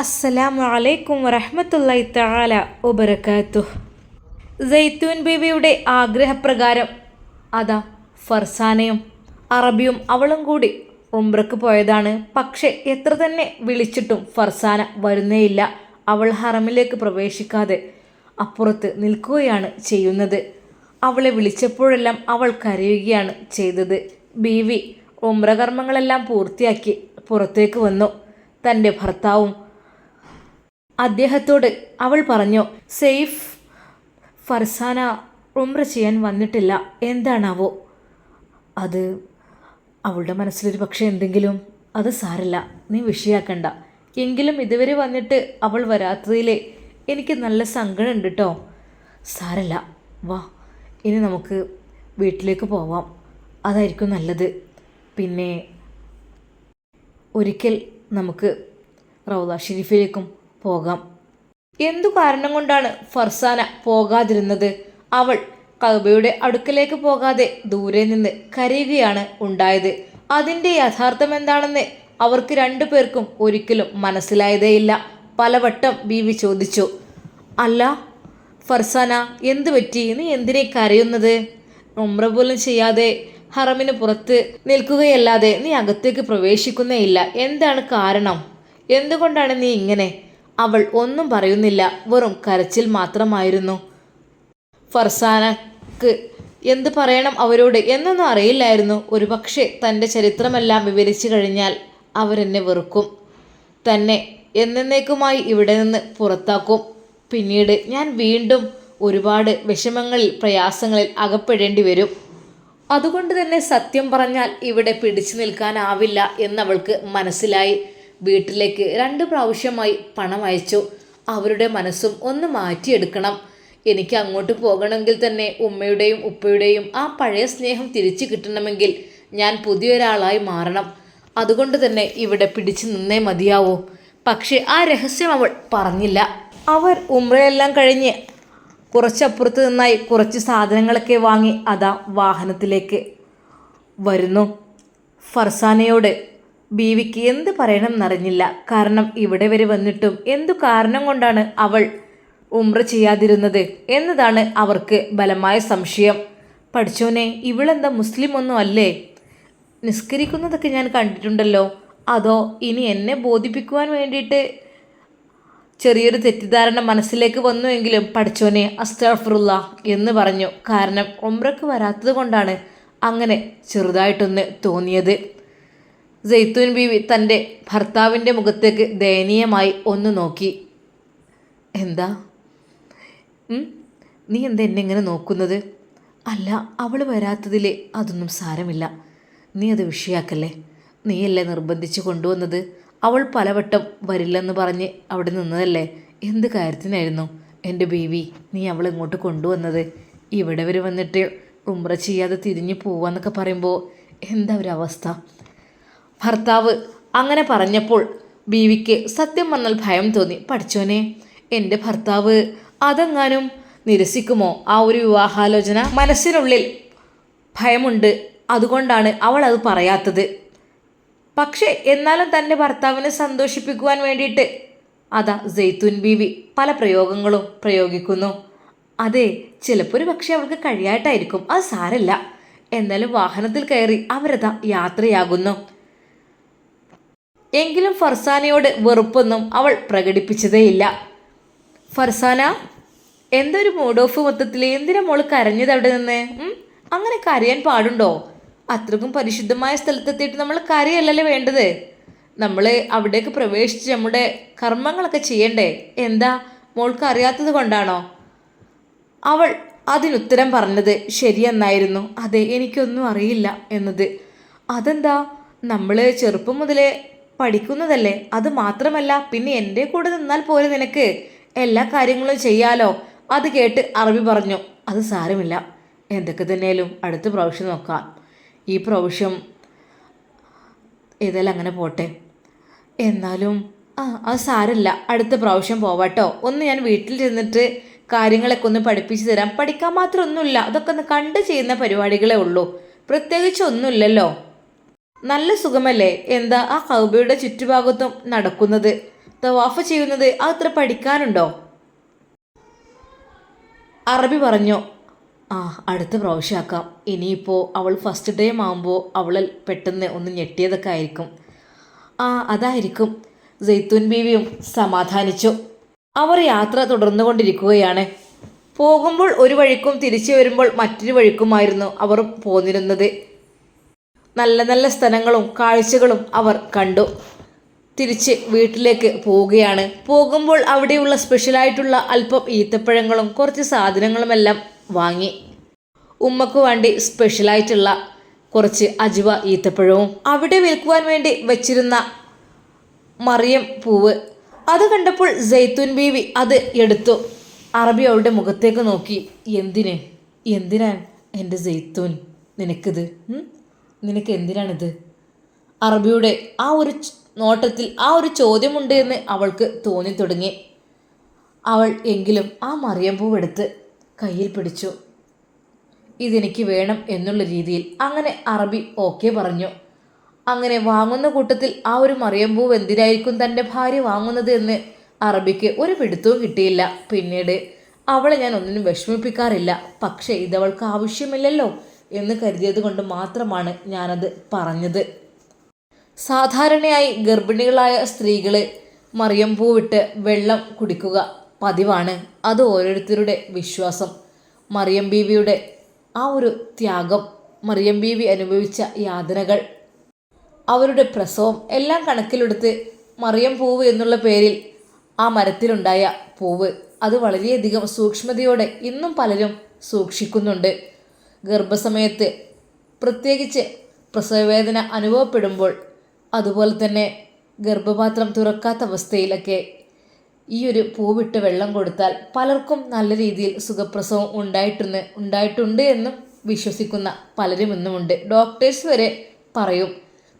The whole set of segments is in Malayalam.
അസ്സലാമു അലൈക്കും വറഹ്മത്തുള്ളാഹി തആല വബറകാതുഹു. സൈത്തൂൻ ബീവിയുടെ ആഗ്രഹപ്രകാരം അതാ ഫർസാനയും അറബിയും അവളും കൂടി ഉംറക്ക് പോയതാണ്. പക്ഷേ എത്ര തന്നെ വിളിച്ചിട്ടും ഫർസാന വരുന്നേയില്ല. അവൾ ഹറമിലേക്ക് പ്രവേശിക്കാതെ അപ്പുറത്ത് നിൽക്കുകയാണ് ചെയ്യുന്നത്. അവളെ വിളിച്ചപ്പോഴെല്ലാം അവൾ കരയുകയാണ് ചെയ്തത്. ബീവി ഉംറ കർമ്മങ്ങളെല്ലാം പൂർത്തിയാക്കി പുറത്തേക്ക് വന്നു. തൻ്റെ ഭർത്താവും അദ്ദേഹത്തോട് അവൾ പറഞ്ഞു, സെയ്ഫ്, ഫർസാന ഉംറ ചെയ്യാൻ വന്നിട്ടില്ല, എന്താണാവോ? അത് അവളുടെ മനസ്സിലൊരു പക്ഷേ എന്തെങ്കിലും, അത് സാരല്ല, നീ വിഷയാക്കണ്ട. എങ്കിലും ഇതുവരെ വന്നിട്ട് അവൾ വരാത്തതിൽ എനിക്ക് നല്ല സങ്കടമുണ്ട് കേട്ടോ. സാരല്ല, വാ, ഇനി നമുക്ക് വീട്ടിലേക്ക് പോവാം, അതായിരിക്കും നല്ലത്. പിന്നെ ഒരിക്കൽ നമുക്ക് റൗള ഷെരീഫിലേക്കും പോകാം. എന്തു കാരണം കൊണ്ടാണ് ഫർസാന പോകാതിരുന്നത്? അവൾ കഅബയുടെ അടുക്കലേക്ക് പോകാതെ ദൂരെ നിന്ന് കരയുകയാണ് ഉണ്ടായത്. അതിൻ്റെ യഥാർത്ഥം എന്താണെന്ന് അവർക്ക് രണ്ടുപേർക്കും ഒരിക്കലും മനസ്സിലായതേയില്ല. പലവട്ടം ബീവി ചോദിച്ചു, അല്ല ഫർസാന, എന്തു പറ്റി? നീ എന്തിനെ കരയുന്നത്? ഉംറ പോലും ചെയ്യാതെ ഹറമിന് പുറത്ത് നിൽക്കുകയല്ലാതെ നീ അകത്തേക്ക് പ്രവേശിക്കുന്നേയില്ല. എന്താണ് കാരണം? എന്തുകൊണ്ടാണ് നീ ഇങ്ങനെ? അവൾ ഒന്നും പറയുന്നില്ല, വെറും കരച്ചിൽ മാത്രമായിരുന്നു. ഫർസാനക്ക് എന്ത് പറയണം അവരോട് എന്നൊന്നും അറിയില്ലായിരുന്നു. ഒരുപക്ഷെ തൻ്റെ ചരിത്രമെല്ലാം വിവരിച്ചു കഴിഞ്ഞാൽ അവരെന്നെ വെറുക്കും, തന്നെ എന്നേക്കുമായി ഇവിടെ നിന്ന് പുറത്താക്കും. പിന്നീട് ഞാൻ വീണ്ടും ഒരുപാട് വിഷമങ്ങളിൽ, പ്രയാസങ്ങളിൽ അകപ്പെടേണ്ടി വരും. അതുകൊണ്ട് തന്നെ സത്യം പറഞ്ഞാൽ ഇവിടെ പിടിച്ചു നിൽക്കാനാവില്ല എന്നവൾക്ക് മനസ്സിലായി. വീട്ടിലേക്ക് 2 പ്രാവശ്യമായി പണം അയച്ചു. അവരുടെ മനസ്സും ഒന്ന് മാറ്റിയെടുക്കണം. എനിക്ക് അങ്ങോട്ട് പോകണമെങ്കിൽ തന്നെ ഉമ്മയുടെയും ഉപ്പയുടെയും ആ പഴയ സ്നേഹം തിരിച്ചു കിട്ടണമെങ്കിൽ ഞാൻ പുതിയൊരാളായി മാറണം. അതുകൊണ്ട് തന്നെ ഇവിടെ പിടിച്ചു നിന്നേ മതിയാവൂ. പക്ഷേ ആ രഹസ്യം അവൾ പറഞ്ഞില്ല. അവർ ഉംറയെല്ലാം കഴിഞ്ഞ് കുറച്ചപ്പുറത്ത് നിന്നായി കുറച്ച് സാധനങ്ങളൊക്കെ വാങ്ങി അതാ വാഹനത്തിലേക്ക് വരുന്നു. ഫർസാനയോട് ബീവിക്ക് എന്ത് പറയണം എന്നറിഞ്ഞില്ല. കാരണം ഇവിടെ വരെ വന്നിട്ടും എന്തു കാരണം കൊണ്ടാണ് അവൾ ഉംറ ചെയ്യാതിരുന്നത് എന്നതാണ് അവർക്ക് ബലമായ സംശയം. പഠിച്ചോനെ, ഇവളെന്താ മുസ്ലിം ഒന്നും അല്ലേ? നിസ്കരിക്കുന്നതൊക്കെ ഞാൻ കണ്ടിട്ടുണ്ടല്ലോ. അതോ ഇനി എന്നെ ബോധിപ്പിക്കുവാൻ വേണ്ടിയിട്ട് ചെറിയൊരു തെറ്റിദ്ധാരണ മനസ്സിലേക്ക് വന്നുവെങ്കിലും പഠിച്ചോനെ അസ്തഗ്ഫിറുല്ലാ എന്ന് പറഞ്ഞു. കാരണം ഉംറക്ക് വരാത്തത് കൊണ്ടാണ് അങ്ങനെ ചെറുതായിട്ടൊന്ന് തോന്നിയത്. സൈത്തൂൻ ബീവി തൻ്റെ ഭർത്താവിൻ്റെ മുഖത്തേക്ക് ദയനീയമായി ഒന്ന് നോക്കി. എന്താ നീ എന്താ എന്നെ ഇങ്ങനെ നോക്കുന്നത്? അല്ല, അവൾ വരാത്തതിൽ അതൊന്നും സാരമില്ല, നീ അത് വിഷയാക്കല്ലേ. നീയല്ലേ നിർബന്ധിച്ച് കൊണ്ടുവന്നത്? അവൾ പലവട്ടം വരില്ലെന്ന് പറഞ്ഞ് അവിടെ നിന്നതല്ലേ. എന്ത് കാര്യത്തിനായിരുന്നു എൻ്റെ ബീവി നീ അവൾ ഇങ്ങോട്ട് കൊണ്ടുവന്നത്? ഇവിടെ വരെ വന്നിട്ട് ഉംറ ചെയ്യാതെ തിരിഞ്ഞു പോവാന്നൊക്കെ പറയുമ്പോൾ എന്താ ഒരു അവസ്ഥ? ഭർത്താവ് അങ്ങനെ പറഞ്ഞപ്പോൾ ബീവിക്ക് സത്യം പറഞ്ഞാൽ ഭയം തോന്നി. പഠിച്ചോനെ, എൻ്റെ ഭർത്താവ് അതെങ്ങാനും നിരസിക്കുമോ? ആ ഒരു വിവാഹാലോചന മനസ്സിനുള്ളിൽ ഭയമുണ്ട്. അതുകൊണ്ടാണ് അവൾ അത് പറയാത്തത്. പക്ഷേ എന്നാലും തൻ്റെ ഭർത്താവിനെ സന്തോഷിപ്പിക്കുവാൻ വേണ്ടിയിട്ട് അതാ സൈത്തൂൻ ബീവി പല പ്രയോഗങ്ങളും പ്രയോഗിക്കുന്നു. അതെ, ചിലപ്പോൾ ഒരു പക്ഷേ അവൾക്ക് കഴിയായിട്ടായിരിക്കും, അത് സാരല്ല. എന്നാലും വാഹനത്തിൽ കയറി അവരതാ യാത്രയാകുന്നു. എങ്കിലും ഫർസാനയോട് വെറുപ്പൊന്നും അവൾ പ്രകടിപ്പിച്ചതേയില്ല. ഫർസാന, എന്തൊരു മൂഡ് ഓഫ് മൊത്തത്തിൽ? എന്തിനാ മോള് കരഞ്ഞത് അവിടെ നിന്ന്? അങ്ങനെ കരയാൻ പാടുണ്ടോ? അത്രക്കും പരിശുദ്ധമായ സ്ഥലത്തെത്തിയിട്ട് നമ്മൾ കരയല്ലല്ലോ വേണ്ടത്. നമ്മൾ അവിടേക്ക് പ്രവേശിച്ച് നമ്മുടെ കർമ്മങ്ങളൊക്കെ ചെയ്യണ്ടേ? എന്താ മോൾക്ക് അറിയാത്തത് കൊണ്ടാണോ? അവൾ അതിനുത്തരം പറഞ്ഞത് ശരിയെന്നായിരുന്നു. അതെ, എനിക്കൊന്നും അറിയില്ല എന്നത്. അതെന്താ, നമ്മൾ ചെറുപ്പം മുതലേ പഠിക്കുന്നതല്ലേ. അത് മാത്രമല്ല, പിന്നെ എൻ്റെ കൂടെ നിന്നാൽ പോലെ നിനക്ക് എല്ലാ കാര്യങ്ങളും ചെയ്യാലോ. അത് കേട്ട് അറബി പറഞ്ഞു, അത് സാരമില്ല, എന്തൊക്കെ തന്നെയാലും അടുത്ത പ്രാവശ്യം നോക്കാം. ഈ പ്രാവശ്യം ഏതായാലും അങ്ങനെ പോട്ടെ. എന്നാലും അത് സാരമില്ല, അടുത്ത പ്രാവശ്യം പോവാട്ടോ. ഒന്ന് ഞാൻ വീട്ടിൽ ചെന്നിട്ട് കാര്യങ്ങളൊക്കെ ഒന്ന് പഠിപ്പിച്ചു തരാം. പഠിക്കാൻ മാത്രമൊന്നുമില്ല, അതൊക്കെ ഒന്ന് കണ്ട് ചെയ്യുന്ന പരിപാടികളേ ഉള്ളൂ, പ്രത്യേകിച്ചൊന്നുമില്ലല്ലോ. നല്ല സുഖമല്ലേ? എന്താ ആ കഅബയുടെ ചുറ്റുഭാഗത്തും നടക്കുന്നത്? തവാഫ് ചെയ്യുന്നത് അത്ര പഠിക്കാനുണ്ടോ? അറബി പറഞ്ഞു. ആ, അടുത്ത പ്രാവശ്യമാക്കാം. ഇനിയിപ്പോൾ അവൾ ഫസ്റ്റ് ടൈം ആകുമ്പോൾ അവൾ പെട്ടെന്ന് ഒന്ന് ഞെട്ടിയതൊക്കെ ആയിരിക്കും. ആ, അതായിരിക്കും. സൈത്തൂൻ ബീവിയും സമാധാനിച്ചു. അവർ യാത്ര തുടർന്നുകൊണ്ടിരിക്കുകയാണ്. പോകുമ്പോൾ ഒരു വഴിക്കും തിരിച്ചു വരുമ്പോൾ മറ്റൊരു വഴിക്കുമായിരുന്നു അവർ പോന്നിരുന്നത്. നല്ല നല്ല സ്ഥലങ്ങളും കാഴ്ചകളും അവർ കണ്ടു. തിരിച്ച് വീട്ടിലേക്ക് പോവുകയാണ്. പോകുമ്പോൾ അവിടെയുള്ള സ്പെഷ്യലായിട്ടുള്ള അല്പം ഈത്തപ്പഴങ്ങളും കുറച്ച് സാധനങ്ങളുമെല്ലാം വാങ്ങി. ഉമ്മക്ക് വേണ്ടി സ്പെഷ്യലായിട്ടുള്ള കുറച്ച് അജുവ ഈത്തപ്പഴവും അവിടെ വിൽക്കുവാൻ വേണ്ടി വെച്ചിരുന്ന മറിയം പൂവ് അത് കണ്ടപ്പോൾ സൈത്തൂൻ ബീവി അത് എടുത്തു. അറബി അവളുടെ മുഖത്തേക്ക് നോക്കി. എന്തിനാണ് എൻ്റെ സൈത്തൂൻ നിനക്കിത്? നിനക്ക് എന്തിനാണിത്? അറബിയുടെ ആ ഒരു നോട്ടത്തിൽ ആ ഒരു ചോദ്യമുണ്ട് എന്ന് അവൾക്ക് തോന്നി തുടങ്ങി. അവൾ എങ്കിലും ആ മറിയം പൂവെടുത്ത് കയ്യിൽ പിടിച്ചു. ഇതെനിക്ക് വേണം എന്നുള്ള രീതിയിൽ അങ്ങനെ അറബി ഓക്കെ പറഞ്ഞു. അങ്ങനെ വാങ്ങുന്ന കൂട്ടത്തിൽ ആ ഒരു മറിയം പൂവ് എന്തിനായിരിക്കും തൻ്റെ ഭാര്യ വാങ്ങുന്നത് എന്ന് അറബിക്ക് ഒരു പിടുത്തവും കിട്ടിയില്ല. പിന്നീട് അവളെ ഞാൻ ഒന്നിനും വിഷമിപ്പിക്കാറില്ല, പക്ഷേ ഇതവൾക്ക് ആവശ്യമില്ലല്ലോ എന്ന് കരുതിയത് കൊണ്ട് മാത്രമാണ് ഞാനത് പറഞ്ഞത്. സാധാരണയായി ഗർഭിണികളായ സ്ത്രീകൾ മറിയം പൂവിട്ട് വെള്ളം കുടിക്കുക പതിവാണ്. അത് ഓരോരുത്തരുടെ വിശ്വാസം. മറിയം ബീവിയുടെ ആ ഒരു ത്യാഗം, മറിയം ബീവി അനുഭവിച്ച യാതനകൾ, അവരുടെ പ്രസവം എല്ലാം കണക്കിലെടുത്ത് മറിയം പൂവ് എന്നുള്ള പേരിൽ ആ മരത്തിലുണ്ടായ പൂവ് അത് വളരെയധികം സൂക്ഷ്മതയോടെ ഇന്നും പലരും സൂക്ഷിക്കുന്നുണ്ട്. ഗർഭസമയത്ത് പ്രത്യേകിച്ച് പ്രസവവേദന അനുഭവപ്പെടുമ്പോൾ, അതുപോലെ തന്നെ ഗർഭപാത്രം തുറക്കാത്ത അവസ്ഥയിലൊക്കെ ഈ ഒരു പൂവിട്ട് വെള്ളം കൊടുത്താൽ പലർക്കും നല്ല രീതിയിൽ സുഖപ്രസവം ഉണ്ടായിട്ടുണ്ട് എന്നും വിശ്വസിക്കുന്ന പലരും ഇന്നുമുണ്ട്. ഡോക്ടേഴ്സ് വരെ പറയും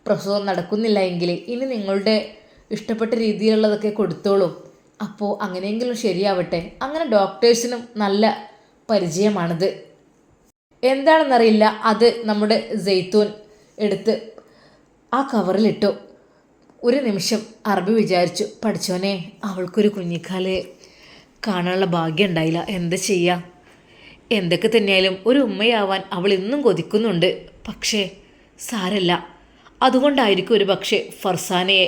പ്രസവം നടക്കുന്നില്ല എങ്കിൽ ഇനി നിങ്ങളുടെ ഇഷ്ടപ്പെട്ട രീതിയിലുള്ളതൊക്കെ കൊടുത്തോളൂ, അപ്പോൾ അങ്ങനെയെങ്കിലും ശരിയാവട്ടെ. അങ്ങനെ ഡോക്ടേഴ്സിനും നല്ല പരിചയമാണിത്. എന്താണെന്നറിയില്ല, അത് നമ്മുടെ സൈത്തൂൻ എടുത്ത് ആ കവറിലിട്ടു. ഒരു നിമിഷം അറബി വിചാരിച്ചു, പഠിച്ചോനെ അവൾക്കൊരു കുഞ്ഞിക്കാല് കാണാനുള്ള ഭാഗ്യം ഉണ്ടായില്ല, എന്താ ചെയ്യുക? എന്തൊക്കെ തന്നെയായാലും ഒരു ഉമ്മയാവാൻ അവൾ ഇന്നും കൊതിക്കുന്നുണ്ട്. പക്ഷേ സാരല്ല, അതുകൊണ്ടായിരിക്കും ഒരു പക്ഷേ ഫർസാനയെ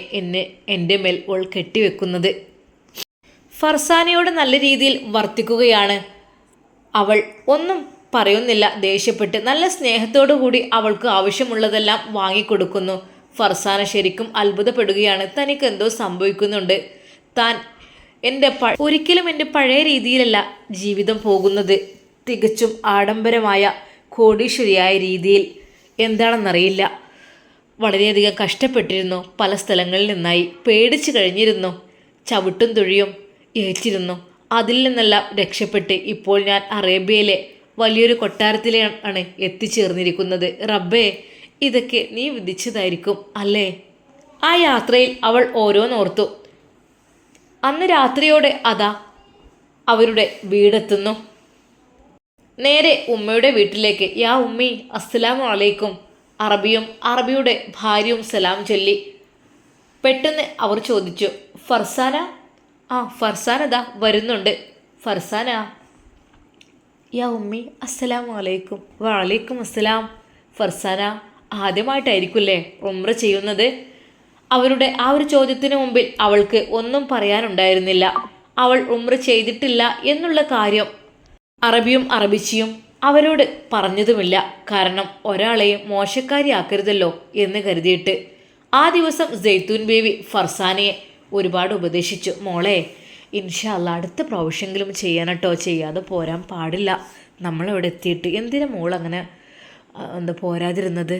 എൻ്റെ മേൽ ഓൾ കെട്ടിവെക്കുന്നത്. ഫർസാനയോട് നല്ല രീതിയിൽ വർത്തിക്കുകയാണ് അവൾ. ഒന്നും പറയുന്നില്ല, ദേഷ്യപ്പെട്ട് നല്ല സ്നേഹത്തോടു കൂടി അവൾക്ക് ആവശ്യമുള്ളതെല്ലാം വാങ്ങിക്കൊടുക്കുന്നു. ഫർസാന ശരിക്കും അത്ഭുതപ്പെടുകയാണ്. തനിക്ക് എന്തോ സംഭവിക്കുന്നുണ്ട്. താൻ ഒരിക്കലും എൻ്റെ പഴയ രീതിയിലല്ല ജീവിതം പോകുന്നത്, തികച്ചും ആഡംബരമായ കോടീശ്വരിയായ രീതിയിൽ. എന്താണെന്നറിയില്ല, വളരെയധികം കഷ്ടപ്പെട്ടിരുന്നു, പല സ്ഥലങ്ങളിൽ നിന്നായി പേടിച്ചു കഴിഞ്ഞിരുന്നു, ചവിട്ടും തുഴിയും ഏറ്റിരുന്നു. അതിൽ നിന്നെല്ലാം രക്ഷപ്പെട്ട് ഇപ്പോൾ ഞാൻ അറേബ്യയിലെ വലിയൊരു കൊട്ടാരത്തിലാണ് എത്തിച്ചേർന്നിരിക്കുന്നത്. റബ്ബേ, ഇതൊക്കെ നീ വിധിച്ചതായിരിക്കും അല്ലേ? ആ യാത്രയിൽ അവൾ ഓരോന്നോർത്തു. അന്ന് രാത്രിയോടെ അതാ അവരുടെ വീടെത്തുന്നു. നേരെ ഉമ്മയുടെ വീട്ടിലേക്ക്. യാ ഉമ്മി, അസ്സലാമു അലൈക്കും. അറബിയും അറബിയുടെ ഭാര്യയും സലാം ചൊല്ലി. പെട്ടെന്ന് അവർ ചോദിച്ചു, ഫർസാന? ആ, ഫർസാന ദാ വരുന്നുണ്ട്. ഫർസാന. യാ ഉമ്മി, അസ്സലാമു അലൈക്കും. വഅലൈക്കും അസ്സലാം. ഫർസാന ആദ്യമായിട്ടായിരിക്കുമല്ലേ ഉംറ ചെയ്യുന്നത്? അവരുടെ ആ ഒരു ചോദ്യത്തിന് മുമ്പിൽ അവൾക്ക് ഒന്നും പറയാനുണ്ടായിരുന്നില്ല. അവൾ ഉംറ ചെയ്തിട്ടില്ല എന്നുള്ള കാര്യം അറബിയും അറബിച്ചിയും അവരോട് പറഞ്ഞതുമില്ല. കാരണം ഒരാളെയും മോശക്കാരിയാക്കരുതല്ലോ എന്ന് കരുതിയിട്ട്. ആ ദിവസം സൈത്തൂൻ ബേബി ഫർസാനയെ ഒരുപാട് ഉപദേശിച്ചു. മോളെ, ഇൻഷാ അല്ലാ അടുത്ത പ്രാവശ്യമെങ്കിലും ചെയ്യാനട്ടോ, ചെയ്യാതെ പോരാൻ പാടില്ല. നമ്മളവിടെ എത്തിയിട്ട് എന്തിനാ മോൾ അങ്ങനെ പോരാതിരുന്നത്?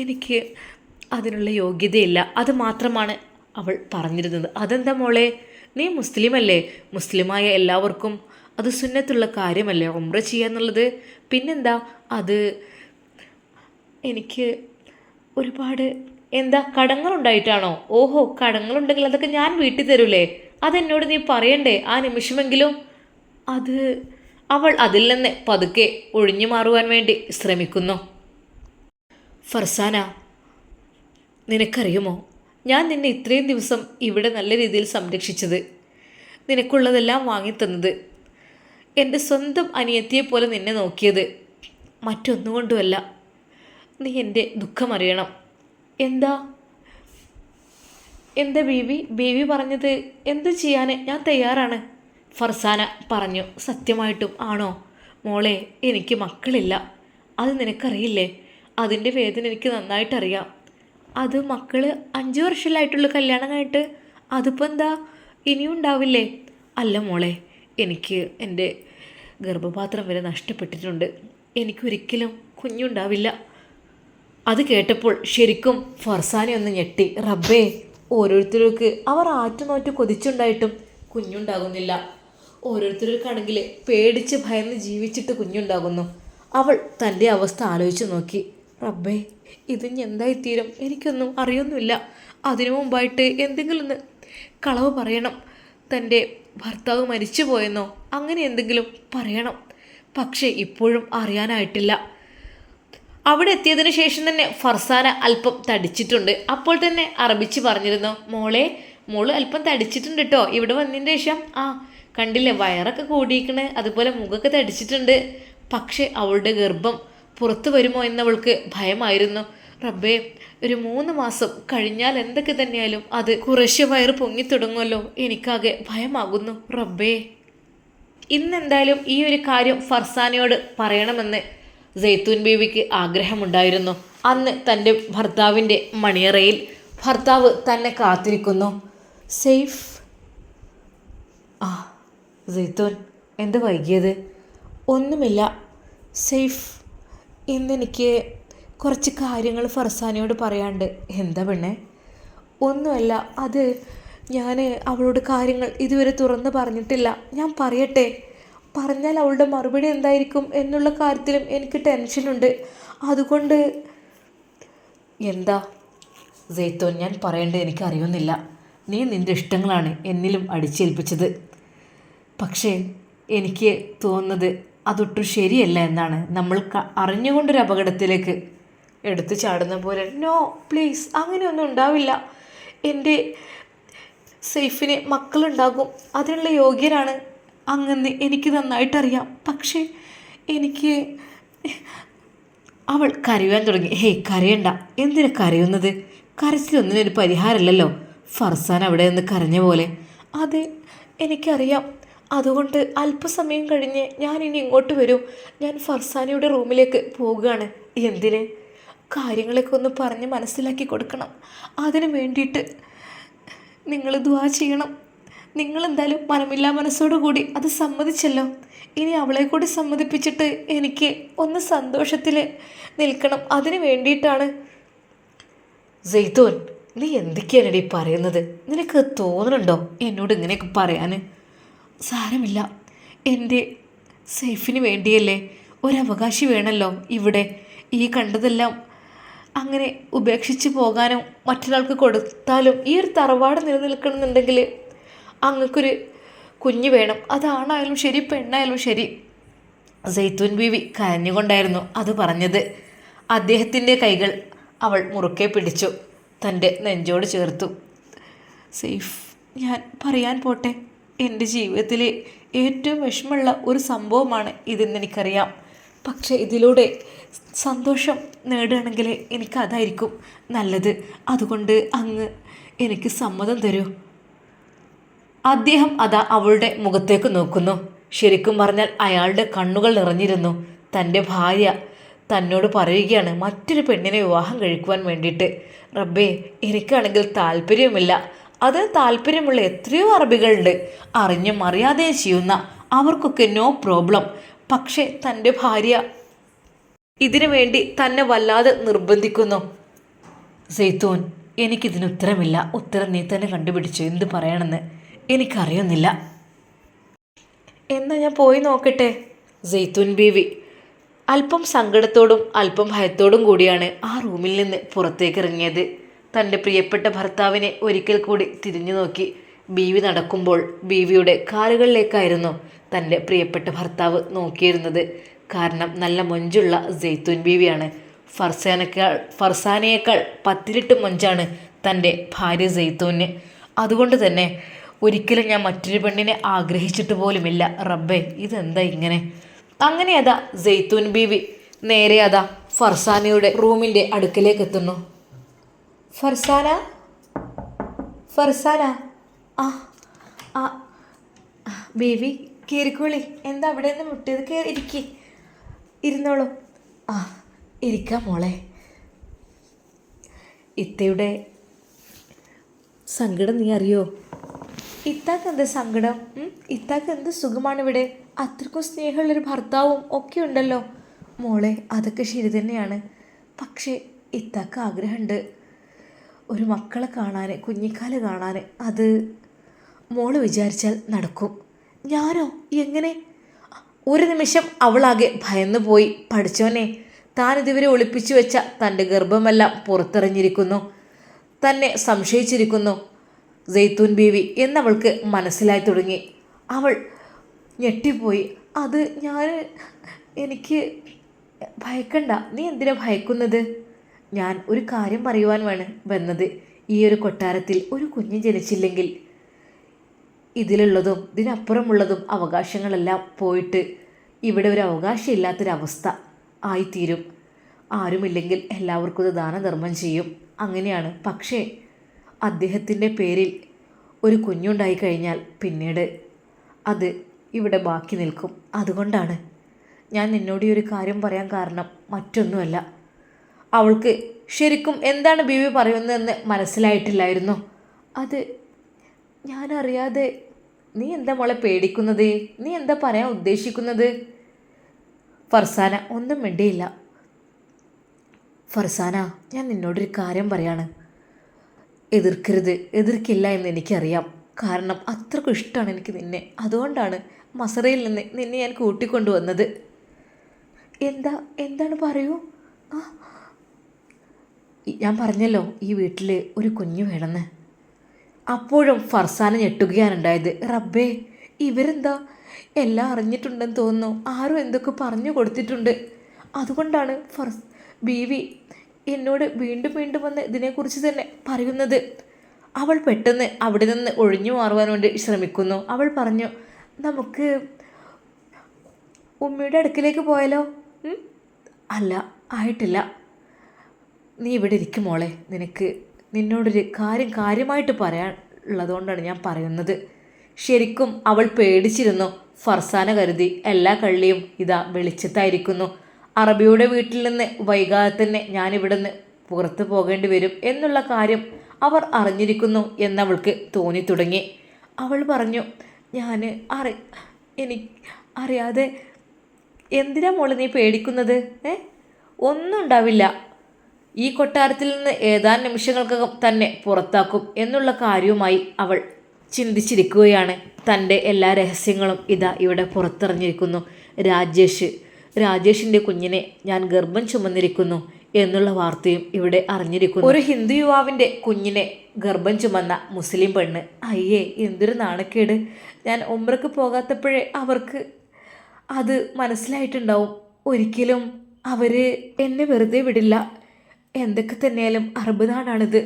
എനിക്ക് അതിനുള്ള യോഗ്യതയില്ല. അത് മാത്രമാണ് അവൾ പറഞ്ഞിരുന്നത്. അതെന്താ മോളെ, നീ മുസ്ലിമല്ലേ? മുസ്ലിമായ എല്ലാവർക്കും അത് സുന്നത്തുള്ള കാര്യമല്ലേ ഉംറ ചെയ്യാന്നുള്ളത്? പിന്നെന്താ അത്? എനിക്ക് ഒരുപാട് കടങ്ങളുണ്ടായിട്ടാണോ? ഓഹോ, കടങ്ങളുണ്ടെങ്കിൽ അതൊക്കെ ഞാൻ വീട്ടിൽ തരൂലേ? അതെന്നോട് നീ പറയണ്ടേ ആ നിമിഷമെങ്കിലും? അവൾ അതിൽ നിന്ന് പതുക്കെ ഒഴിഞ്ഞു മാറുവാൻ വേണ്ടി ശ്രമിക്കുന്നു. ഫർസാന, നിനക്കറിയുമോ, ഞാൻ നിന്നെ ഇത്രയും ദിവസം ഇവിടെ നല്ല രീതിയിൽ സംരക്ഷിച്ചത്, നിനക്കുള്ളതെല്ലാം വാങ്ങിത്തന്നത്, എൻ്റെ സ്വന്തം അനിയത്തിയെപ്പോലെ നിന്നെ നോക്കിയത് മറ്റൊന്നുകൊണ്ടുമല്ല. നീ എൻ്റെ ദുഃഖമറിയണം. എന്താ എന്താ ബേബി പറഞ്ഞത് എന്ത് ചെയ്യാൻ ഞാൻ തയ്യാറാണ്, ഫർസാന പറഞ്ഞു. സത്യമായിട്ടും ആണോ? മോളെ, എനിക്ക് മക്കളില്ല, അത് നിനക്കറിയില്ലേ? അതിൻ്റെ വേദന എനിക്ക് നന്നായിട്ടറിയാം. അത് മക്കൾ 5 വർഷമായിട്ടുള്ള കല്യാണം കഴിഞ്ഞിട്ട്, അതിപ്പോൾ എന്താ ഇനിയും ഉണ്ടാവില്ലേ? അല്ല മോളെ, എനിക്ക് എൻ്റെ ഗർഭപാത്രം വരെ നഷ്ടപ്പെട്ടിട്ടുണ്ട്, എനിക്കൊരിക്കലും കുഞ്ഞുണ്ടാവില്ല. അത് കേട്ടപ്പോൾ ശരിക്കും ഫർസാനെ ഒന്ന് ഞെട്ടി. റബ്ബേ, ഓരോരുത്തർക്ക് അവർ ആറ്റുനോറ്റ് കൊതിച്ചുണ്ടായിട്ടും കുഞ്ഞുണ്ടാകുന്നില്ല. ഓരോരുത്തർക്കാണെങ്കിൽ പേടിച്ച് ഭയന്ന് ജീവിച്ചിട്ട് കുഞ്ഞുണ്ടാകുന്നു. അവൾ തൻ്റെ അവസ്ഥ ആലോചിച്ച് നോക്കി. റബ്ബേ, ഇതിന് എന്തായിത്തീരും? എനിക്കൊന്നും അറിയൊന്നുമില്ല. അതിനു മുമ്പായിട്ട് എന്തെങ്കിലും ഒന്ന് കളവ് പറയണം. തൻ്റെ ഭർത്താവ് മരിച്ചു പോയെന്നോ അങ്ങനെ എന്തെങ്കിലും പറയണം. പക്ഷേ ഇപ്പോഴും അറിയാനായിട്ടില്ല. അവിടെ എത്തിയതിനു ശേഷം തന്നെ ഫർസാന അല്പം തടിച്ചിട്ടുണ്ട്. അപ്പോൾ തന്നെ അറബിച്ച് പറഞ്ഞിരുന്നു, മോള് അല്പം തടിച്ചിട്ടുണ്ട് കേട്ടോ, ഇവിടെ വന്നതിന് ശേഷം. കണ്ടില്ലേ, വയറൊക്കെ കൂടിയിരിക്കണ്, അതുപോലെ മുഖമൊക്കെ തടിച്ചിട്ടുണ്ട്. പക്ഷേ അവളുടെ ഗർഭം പുറത്തു വരുമോ എന്നവൾക്ക് ഭയമായിരുന്നു. റബ്ബേ, ഒരു 3 മാസം കഴിഞ്ഞാൽ എന്തൊക്കെ തന്നെയായാലും അത് കുറേശ്ശെ വയറ് പൊങ്ങിത്തുടങ്ങുമല്ലോ, എനിക്കാകെ ഭയമാകുന്നു. റബ്ബേ, ഇന്നെന്തായാലും ഈ ഒരു കാര്യം ഫർസാനയോട് പറയണമെന്ന് സൈത്തൂൻ ബീവിക്ക് ആഗ്രഹമുണ്ടായിരുന്നു. അന്ന് തൻ്റെ ഭർത്താവിൻ്റെ മണിയറയിൽ ഭർത്താവ് തന്നെ കാത്തിരിക്കുന്നു. സൈഫ്. സൈത്തൂൻ, എന്ത് വൈകിയത്? ഒന്നുമില്ല സൈഫ്, ഇന്നെനിക്ക് കുറച്ച് കാര്യങ്ങൾ ഫർസാനയോട് പറയാണ്ട്. എന്താ പെണ്ണെ? ഒന്നുമല്ല, അത് ഞാൻ അവളോട് കാര്യങ്ങൾ ഇതുവരെ തുറന്ന് പറഞ്ഞിട്ടില്ല. ഞാൻ പറയട്ടെ? പറഞ്ഞാൽ അവളുടെ മറുപടി എന്തായിരിക്കും എന്നുള്ള കാര്യത്തിലും എനിക്ക് ടെൻഷനുണ്ട്. അതുകൊണ്ട്. എന്താ സൈത്തോൻ, ഞാൻ പറയേണ്ടത് എനിക്കറിയുന്നില്ല. നീ നിൻ്റെ ഇഷ്ടങ്ങളാണ് എന്നിലും അടിച്ചേൽപ്പിച്ചത്. പക്ഷേ എനിക്ക് തോന്നുന്നത് അതൊട്ടും ശരിയല്ല എന്നാണ്. നമ്മൾ അറിഞ്ഞുകൊണ്ടൊരു അപകടത്തിലേക്ക് എടുത്തു ചാടുന്ന പോലെ. നോ പ്ലീസ്, അങ്ങനെയൊന്നും ഉണ്ടാവില്ല. എൻ്റെ സൈഫിന് മക്കളുണ്ടാകും, അതിനുള്ള യോഗ്യരാണ് അങ്ങനെ എനിക്ക് നന്നായിട്ടറിയാം. പക്ഷേ എനിക്ക്. അവൾ കരയാൻ തുടങ്ങി. ഹേയ്, കരയണ്ട. എന്തിനാ കരയുന്നത്? കരച്ചിലൊന്നിനൊരു പരിഹാരമല്ലല്ലോ. ഫർസാൻ അവിടെ നിന്ന് കരഞ്ഞ പോലെ. അതെ, എനിക്കറിയാം. അതുകൊണ്ട് അല്പസമയം കഴിഞ്ഞ് ഞാൻ ഇനി ഇങ്ങോട്ട് വരും. ഞാൻ ഫർസാനയുടെ റൂമിലേക്ക് പോവുകയാണ്. എന്തിന്? കാര്യങ്ങളൊക്കെ ഒന്ന് പറഞ്ഞ് മനസ്സിലാക്കി കൊടുക്കണം. അതിനു വേണ്ടിയിട്ട് നിങ്ങൾ ദുആ ചെയ്യണം. നിങ്ങളെന്തായാലും മനമില്ലാ മനസ്സോടു കൂടി അത് സമ്മതിച്ചല്ലോ. ഇനി അവളെ കൂടി സമ്മതിപ്പിച്ചിട്ട് എനിക്ക് ഒന്ന് സന്തോഷത്തിൽ നിൽക്കണം. അതിന് വേണ്ടിയിട്ടാണ്. സൈത്തൂൻ, നീ എന്തൊക്കെയാണ് പറയുന്നത്? നിനക്ക് തോന്നുന്നുണ്ടോ എന്നോട് ഇങ്ങനെയൊക്കെ പറയാൻ? സാരമില്ല, എൻ്റെ സൈഫിന് വേണ്ടിയല്ലേ. ഒരവകാശി വേണമല്ലോ ഇവിടെ. ഈ കണ്ടതെല്ലാം അങ്ങനെ ഉപേക്ഷിച്ച് പോകാനും മറ്റൊരാൾക്ക് കൊടുത്താലും ഈ ഒരു തറവാട് നിലനിൽക്കണമെന്നുണ്ടെങ്കിൽ അങ്ങക്കൊരു കുഞ്ഞ് വേണം. അതാണായാലും ശരി, പെണ്ണായാലും ശരി. സൈത്തൂൻ ബീവി കരഞ്ഞുകൊണ്ടായിരുന്നു അത് പറഞ്ഞത്. അദ്ദേഹത്തിൻ്റെ കൈകൾ അവൾ മുറുക്കെ പിടിച്ചു, തൻ്റെ നെഞ്ചോട് ചേർത്തു. സൈഫ്, ഞാൻ പറയാൻ പോട്ടെ. എൻ്റെ ജീവിതത്തിലെ ഏറ്റവും വിഷമമുള്ള ഒരു സംഭവമാണ് ഇതെന്ന് എനിക്കറിയാം. പക്ഷേ ഇതിലൂടെ സന്തോഷം നേടുകയാണെങ്കിൽ എനിക്കതായിരിക്കും നല്ലത്. അതുകൊണ്ട് അങ്ങ് എനിക്ക് സമ്മതം തരൂ. അദ്ദേഹം അതാ അവളുടെ മുഖത്തേക്ക് നോക്കുന്നു. ശരിക്കും പറഞ്ഞാൽ അയാളുടെ കണ്ണുകൾ നിറഞ്ഞിരുന്നു. തൻ്റെ ഭാര്യ തന്നോട് പറയുകയാണ് മറ്റൊരു പെണ്ണിനെ വിവാഹം കഴിക്കുവാൻ വേണ്ടിയിട്ട്. റബ്ബേ, എനിക്കാണെങ്കിൽ താല്പര്യമില്ല. അത് താല്പര്യമുള്ള എത്രയോ അറബികളുണ്ട്, അറിഞ്ഞും അറിയാതെ ചെയ്യുന്ന, അവർക്കൊക്കെ നോ പ്രോബ്ലം. പക്ഷേ തൻ്റെ ഭാര്യ ഇതിനു വേണ്ടി തന്നെ വല്ലാതെ നിർബന്ധിക്കുന്നു. സൈത്തൂൻ, എനിക്കിതിന് ഉത്തരമില്ല. ഉത്തരം നീ തന്നെ കണ്ടുപിടിച്ചു. എന്ത് പറയണമെന്ന് എനിക്കറിയുന്നില്ല. എന്നാ ഞാൻ പോയി നോക്കട്ടെ. സൈത്തൂൻ ബീവി അല്പം സങ്കടത്തോടും അല്പം ഭയത്തോടും കൂടിയാണ് ആ റൂമിൽ നിന്ന് പുറത്തേക്ക് ഇറങ്ങിയത്. തൻ്റെ പ്രിയപ്പെട്ട ഭർത്താവിനെ ഒരിക്കൽ കൂടി തിരിഞ്ഞു നോക്കി. ബീവി നടക്കുമ്പോൾ ബീവിയുടെ കാലുകളിലേക്കായിരുന്നു തൻ്റെ പ്രിയപ്പെട്ട ഭർത്താവ് നോക്കിയിരുന്നത്. കാരണം നല്ല മൊഞ്ചുള്ള സൈത്തൂൻ ബീവിയാണ്. ഫർസാനയേക്കാൾ 10 മൊഞ്ചാണ് തൻ്റെ ഭാര്യ സെയ്തൂന്. അതുകൊണ്ട് തന്നെ ഒരിക്കലും ഞാൻ മറ്റൊരു പെണ്ണിനെ ആഗ്രഹിച്ചിട്ട് പോലുമില്ല. റബ്ബേ, ഇതെന്താ ഇങ്ങനെ? അങ്ങനെ അതാ സെയ്തൂൻ ബീവി നേരെ അതാ ഫർസാനയുടെ റൂമിൻ്റെ അടുക്കലേക്ക് എത്തുന്നു. ഫർസാന, ഫർസാന, ആ ആ ബേബി കയറിക്കോളി. എന്താ അവിടെ നിന്ന് മുട്ടിയത്? കയറി ഇരുന്നോളൂ. ആ ഇരിക്കാം മോളെ. ഇത്തയുടെ സങ്കടം നീ അറിയോ? ഇത്താക്ക് എന്ത് സങ്കടം? ഇത്താക്ക് എന്ത് സുഖമാണ് ഇവിടെ. അത്രക്കും സ്നേഹമുള്ളൊരു ഭർത്താവും ഒക്കെ ഉണ്ടല്ലോ. മോളെ, അതൊക്കെ ശരി തന്നെയാണ്. പക്ഷേ ഇത്താക്ക് ആഗ്രഹമുണ്ട് ഒരു മക്കളെ കാണാൻ, കുഞ്ഞിക്കാല് കാണാൻ. അത് മോള് വിചാരിച്ചാൽ നടക്കും. ഞാനോ? എങ്ങനെ? ഒരു നിമിഷം അവളാകെ ഭയന്നു പോയി. പഠിച്ചോനെ, താനിതുവരെ ഒളിപ്പിച്ചു വെച്ച തൻ്റെ ഗർഭമെല്ലാം പുറത്തെറിഞ്ഞിരിക്കുന്നു. തന്നെ സംശയിച്ചിരിക്കുന്നു സെയ്തൂൻ ബീവി എന്നവൾക്ക് മനസ്സിലായി തുടങ്ങി. അവൾ ഞെട്ടിപ്പോയി. അത് എനിക്ക് ഭയക്കണ്ട. നീ എന്തിനാ ഭയക്കുന്നത്? ഞാൻ ഒരു കാര്യം പറയുവാൻ വന്നത്. ഈ ഒരു കൊട്ടാരത്തിൽ ഒരു കുഞ്ഞ് ജനിച്ചില്ലെങ്കിൽ ഇതിലുള്ളതും ഇതിനപ്പുറമുള്ളതും അവകാശങ്ങളെല്ലാം പോയിട്ട് ഇവിടെ ഒരു അവകാശമില്ലാത്തൊരവസ്ഥ ആയിത്തീരും. ആരുമില്ലെങ്കിൽ എല്ലാവർക്കും ഇത് ദാനധർമ്മം ചെയ്യും. അങ്ങനെയാണ്. പക്ഷേ അദ്ദേഹത്തിൻ്റെ പേരിൽ ഒരു കുഞ്ഞുണ്ടായി കഴിഞ്ഞാൽ പിന്നീട് അത് ഇവിടെ ബാക്കി നിൽക്കും. അതുകൊണ്ടാണ് ഞാൻ നിന്നോട് ഈ ഒരു കാര്യം പറയാൻ കാരണം. മറ്റൊന്നുമല്ല. അവൾക്ക് ശരിക്കും എന്താണ് ബീവി പറയുന്നതെന്ന് മനസ്സിലായിട്ടില്ലായിരുന്നു. അത് ഞാനറിയാതെ. നീ എന്താ മോളെ പേടിക്കുന്നത്? നീ എന്താ പറയാൻ ഉദ്ദേശിക്കുന്നത്? ഫർസാന ഒന്നും മിണ്ടിയില്ല. ഫർസാന, ഞാൻ നിന്നോടൊരു കാര്യം പറയാണ്. എതിർക്കരുത്. എതിർക്കില്ല എന്ന് എനിക്കറിയാം. കാരണം അത്രക്കും ഇഷ്ടമാണ് എനിക്ക് നിന്നെ. അതുകൊണ്ടാണ് മസറയിൽ നിന്ന് നിന്നെ ഞാൻ കൂട്ടിക്കൊണ്ടുവന്നത്. എന്താണ് പറയൂ? ഞാൻ പറഞ്ഞല്ലോ ഈ വീട്ടിൽ ഒരു കുഞ്ഞു വേണമെന്ന്. അപ്പോഴും ഫർസാന ഞെട്ടുകയാണുണ്ടായത്. റബ്ബേ, ഇവരെന്താ എല്ലാം അറിഞ്ഞിട്ടുണ്ടെന്ന് തോന്നുന്നു. ആരും എന്തൊക്കെ പറഞ്ഞു കൊടുത്തിട്ടുണ്ട്. അതുകൊണ്ടാണ് ബീവി എന്നോട് വീണ്ടും വീണ്ടും വന്ന് ഇതിനെക്കുറിച്ച് തന്നെ പറയുന്നത്. അവൾ പെട്ടെന്ന് അവിടെ നിന്ന് ഒഴിഞ്ഞു മാറുവാൻ വേണ്ടി ശ്രമിക്കുന്നു. അവൾ പറഞ്ഞു, നമുക്ക് ഉമ്മയുടെ അടുക്കിലേക്ക് പോയാലോ? അല്ല, ആയിട്ടില്ല. നീ ഇവിടെ ഇരിക്കും മോളെ. നിന്നോടൊരു കാര്യമായിട്ട് പറയാനുള്ളതുകൊണ്ടാണ് ഞാൻ പറയുന്നത്. ശരിക്കും അവൾ പേടിച്ചിരുന്നു. ഫർസാന കരുതി എല്ലാ കള്ളിയും ഇതാ വെളിച്ചത്തായിരിക്കുന്നു. അറബിയുടെ വീട്ടിൽ നിന്ന് വൈകാതെ തന്നെ ഞാനിവിടെ നിന്ന് പുറത്തു പോകേണ്ടി വരും എന്നുള്ള കാര്യം അവർ അറിഞ്ഞിരിക്കുന്നു എന്നവൾക്ക് തോന്നി തുടങ്ങി. അവൾ പറഞ്ഞു, എനിക്ക് അറിയാതെ. എന്തിനാ മോളെ നീ പേടിക്കുന്നത്? ഒന്നും ഉണ്ടാവില്ല. ഈ കൊട്ടാരത്തിൽ നിന്ന് ഏതാനും നിമിഷങ്ങൾക്കകം തന്നെ പുറത്താക്കും എന്നുള്ള കാര്യവുമായി അവൾ ചിന്തിച്ചിരിക്കുകയാണ്. തൻ്റെ എല്ലാ രഹസ്യങ്ങളും ഇതാ ഇവിടെ പുറത്തിറങ്ങിയിരിക്കുന്നു. രാജേഷിൻ്റെ കുഞ്ഞിനെ ഞാൻ ഗർഭം ചുമന്നിരിക്കുന്നു എന്നുള്ള വാർത്തയും ഇവിടെ അറിഞ്ഞിരിക്കുന്നു. ഒരു ഹിന്ദു യുവാവിൻ്റെ കുഞ്ഞിനെ ഗർഭം ചുമന്ന മുസ്ലിം പെണ്ണ്. അയ്യേ, എന്തൊരു നാണക്കേട്. ഞാൻ ഉംറയ്ക്ക് പോകാത്തപ്പോഴേ അവർക്ക് അത് മനസ്സിലായിട്ടുണ്ടാവും. ഒരിക്കലും അവർ എന്നെ വെറുതെ വിടില്ല. എന്തൊക്കെ തന്നെയാലും അറബ് നാടാണിത്.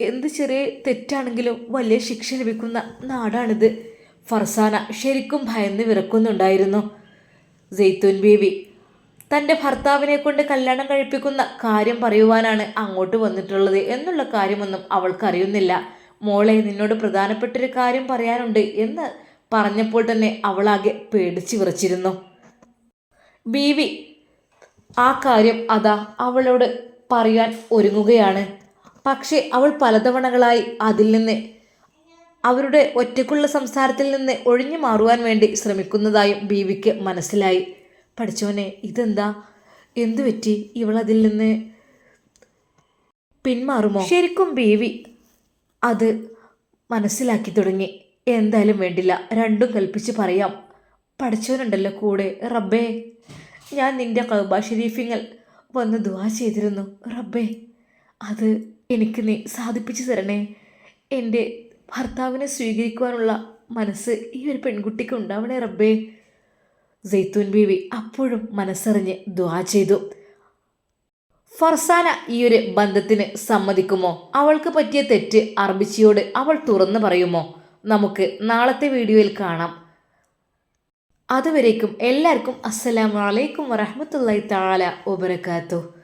എന്ത് ചെറിയ തെറ്റാണെങ്കിലും വലിയ ശിക്ഷ ലഭിക്കുന്ന നാടാണിത്. ഫർസാന ശരിക്കും ഭയന്ന് വിറക്കുന്നുണ്ടായിരുന്നു. സെയ്തൂൻ ബീവി തൻ്റെ ഭർത്താവിനെ കൊണ്ട് കല്യാണം കഴിപ്പിക്കുന്ന കാര്യം പറയുവാനാണ് അങ്ങോട്ട് വന്നിട്ടുള്ളത് എന്നുള്ള കാര്യമൊന്നും അവൾക്കറിയുന്നില്ല. മോളെ, നിന്നോട് പ്രധാനപ്പെട്ടൊരു കാര്യം പറയാനുണ്ട് എന്ന് പറഞ്ഞപ്പോൾ തന്നെ അവളാകെ പേടിച്ച് വിറച്ചിരുന്നു. ബീവി ആ കാര്യം അതാ അവളോട് പറയാൻ ഒരുങ്ങുകയാണ്. പക്ഷേ അവൾ പലതവണകളായി അതിൽ നിന്ന്, അവരുടെ ഒറ്റയ്ക്കുള്ള സംസാരത്തിൽ നിന്ന് ഒഴിഞ്ഞു മാറുവാൻ വേണ്ടി ശ്രമിക്കുന്നതായും ബീവിക്ക് മനസ്സിലായി. പഠിച്ചോനെ, ഇതെന്താ? എന്തു പറ്റി? ഇവളതിൽ നിന്ന് പിന്മാറുമോ? ശരിക്കും ബീവി അത് മനസ്സിലാക്കി തുടങ്ങി. എന്തായാലും വേണ്ടില്ല, രണ്ടും കൽപ്പിച്ച് പറയാം. പഠിച്ചവനുണ്ടല്ലോ കൂടെ. റബ്ബേ, ഞാൻ നിൻ്റെ കഅബ ഷരീഫിങ്ങൾ വന്ന് ദുആ ചെയ്തിരുന്നു. റബ്ബേ, അത് എനിക്ക് നീ സാധിപ്പിച്ചു തരണേ. എൻ്റെ ഭർത്താവിനെ സ്വീകരിക്കുവാനുള്ള മനസ്സ് ഈ ഒരു പെൺകുട്ടിക്ക് ഉണ്ടാവണേ റബ്ബേ. സെയ്തൂൻ ബീവി അപ്പോഴും മനസ്സറിഞ്ഞ് ദുആ ചെയ്തു. ഫർസാന ഈ ഒരു ബന്ധത്തിന് സമ്മതിക്കുമോ? അവൾക്ക് പറ്റിയ തെറ്റ് അർബിച്ചിയോട് അവൾ തുറന്നു പറയുമോ? നമുക്ക് നാളത്തെ വീഡിയോയിൽ കാണാം. അതുവരേക്കും എല്ലാവർക്കും അസ്സലാമു അലൈക്കും വറഹ്മത്തുള്ളാഹി തആല വബറകാതുഹു.